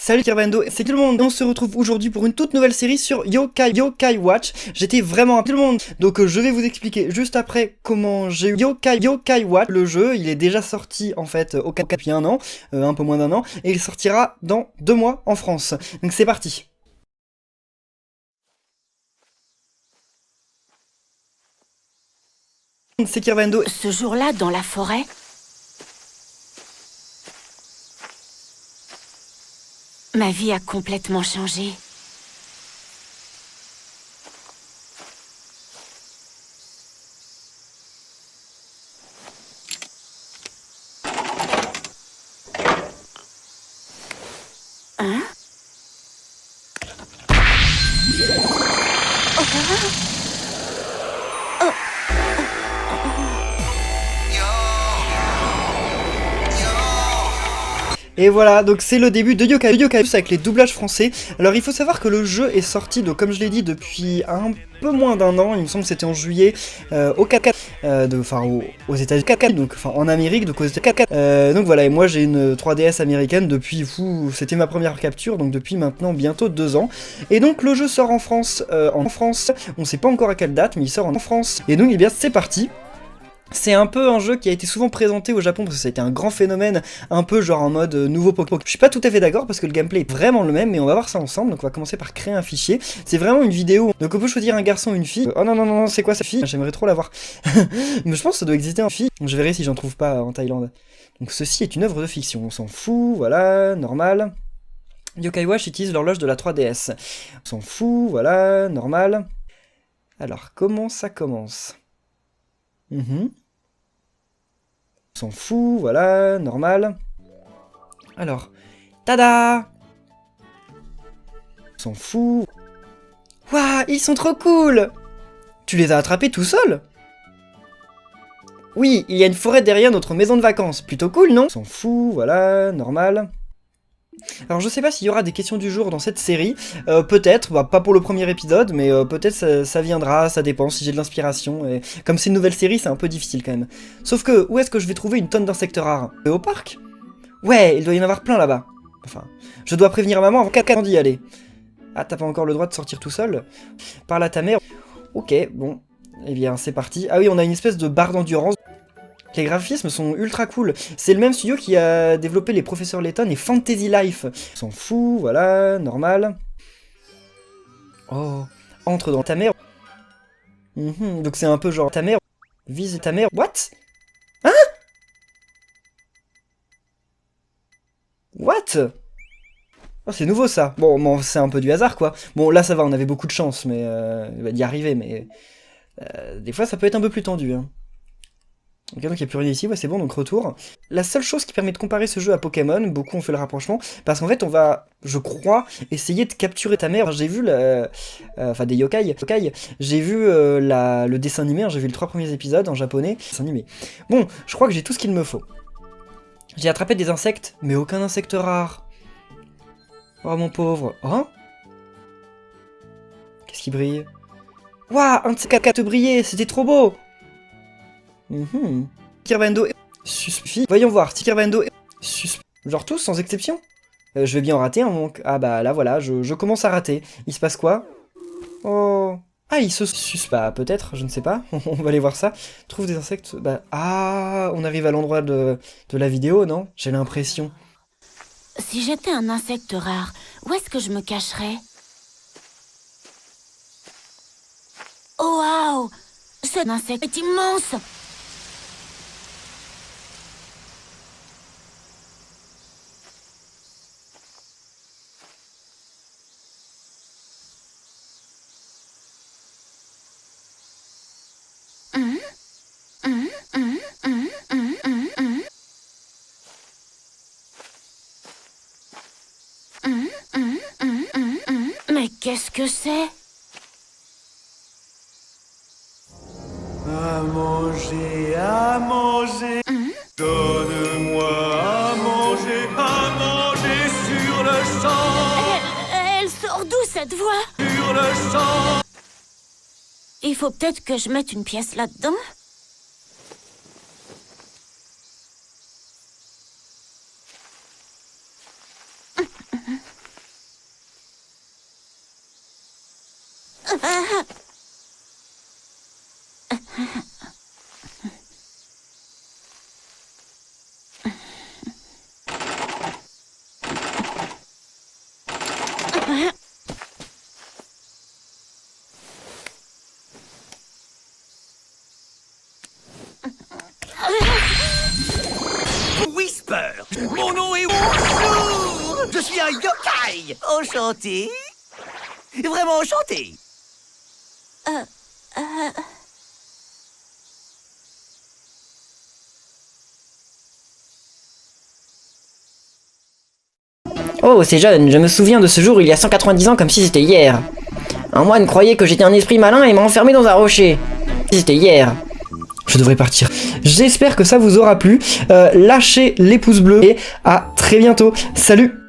Salut Kirvendo, c'est tout le monde, on se retrouve aujourd'hui pour une toute nouvelle série sur Yokai Watch. J'étais vraiment tout le monde, donc je vais vous expliquer juste après comment j'ai eu Yokai Watch. Le jeu, il est déjà sorti en fait au Cap depuis un an, un peu moins d'un an, et il sortira dans 2 mois en France. Donc c'est parti. C'est Kirvendo. Ce jour-là, dans la forêt, ma vie a complètement changé. Hein? Et voilà, donc c'est le début de Yokai avec les doublages français. Alors il faut savoir que le jeu est sorti, donc comme je l'ai dit, depuis un peu moins d'un an. Il me semble que c'était en juillet au 4 aux États-Unis, donc enfin en Amérique, donc aux États-Unis. Donc voilà, et moi j'ai une 3DS américaine depuis, c'était ma première capture, donc depuis maintenant bientôt 2 ans. Et donc le jeu sort en France, on sait pas encore à quelle date, mais il sort en France. Et donc eh bien c'est parti. C'est un peu un jeu qui a été souvent présenté au Japon parce que ça a été un grand phénomène, un peu genre en mode nouveau Pokémon. Je suis pas tout à fait d'accord parce que le gameplay est vraiment le même, mais on va voir ça ensemble. Donc on va commencer par créer un fichier. C'est vraiment une vidéo. Donc on peut choisir un garçon ou une fille. Oh non, non, non, c'est quoi cette fille? J'aimerais trop la voir. Mais je pense que ça doit exister en fille. Je verrai si j'en trouve pas en Thaïlande. Donc ceci est une œuvre de fiction. On s'en fout, voilà, normal. Yokai Watch utilise l'horloge de la 3DS. On s'en fout, voilà, normal. Alors comment ça commence? On s'en fout, voilà, normal. Alors, tada! On s'en fout. Waouh, ils sont trop cool! Tu les as attrapés tout seul? Oui, il y a une forêt derrière notre maison de vacances. Plutôt cool, non? On s'en fout, voilà, normal. Alors je sais pas s'il y aura des questions du jour dans cette série, peut-être, bah, pas pour le premier épisode, mais peut-être ça viendra, ça dépend si j'ai de l'inspiration, et comme c'est une nouvelle série, c'est un peu difficile quand même. Sauf que, où est-ce que je vais trouver une tonne d'insectes rares? Au parc? Ouais, il doit y en avoir plein là-bas. Enfin, je dois prévenir maman avant d'y aller. Ah, t'as pas encore le droit de sortir tout seul? Parle à ta mère. Ok, bon, eh bien c'est parti. Ah oui, on a une espèce de barre d'endurance. Les graphismes sont ultra cool. C'est le même studio qui a développé les Professeurs Layton et Fantasy Life. On s'en fout, voilà, normal. Oh, entre dans ta mère. Donc c'est un peu genre ta mère. Vise ta mère. What? Hein? What? Oh, c'est nouveau ça. Bon, c'est un peu du hasard quoi. Bon, là ça va, on avait beaucoup de chance mais d'y arriver, mais des fois ça peut être un peu plus tendu. Hein. Ok, donc il n'y a plus rien ici, ouais c'est bon, donc retour. La seule chose qui permet de comparer ce jeu à Pokémon, beaucoup ont fait le rapprochement, parce qu'en fait on va, je crois, essayer de capturer ta mère. J'ai vu enfin des yokai, j'ai vu le dessin animé, hein, j'ai vu les 3 premiers épisodes en japonais, dessin animé. Bon, je crois que j'ai tout ce qu'il me faut. J'ai attrapé des insectes, mais aucun insecte rare. Oh mon pauvre. Oh? Qu'est-ce qui brille? Waouh, un de ces caca te brillait, c'était trop beau! Kirvendo est suspect. Voyons voir, Kirvendo est suspect. Genre tous, sans exception? Je vais bien en rater un manque. Ah bah là voilà, je commence à rater. Il se passe quoi? Oh. Ah, il se suspect. Bah peut-être, je ne sais pas. On va aller voir ça. Trouve des insectes. Bah. Ah, on arrive à l'endroit de la vidéo, non? J'ai l'impression. Si j'étais un insecte rare, où est-ce que je me cacherais? Oh waouh! Cet insecte est immense! Mais qu'est-ce que c'est? À manger, à manger. Donne-moi à manger sur le champ, Elle sort d'où cette voix? sur le champ. Il faut peut-être que je mette une pièce là-dedans. Whisper, mon nom est Bonjour. Je suis un yokai. Enchanté. Vraiment enchanté. Oh, c'est jeune, je me souviens de ce jour il y a 190 ans comme si c'était hier. Un moine croyait que j'étais un esprit malin et m'a enfermé dans un rocher. C'était hier. Je devrais partir. J'espère que ça vous aura plu. Lâchez les pouces bleus et à très bientôt. Salut!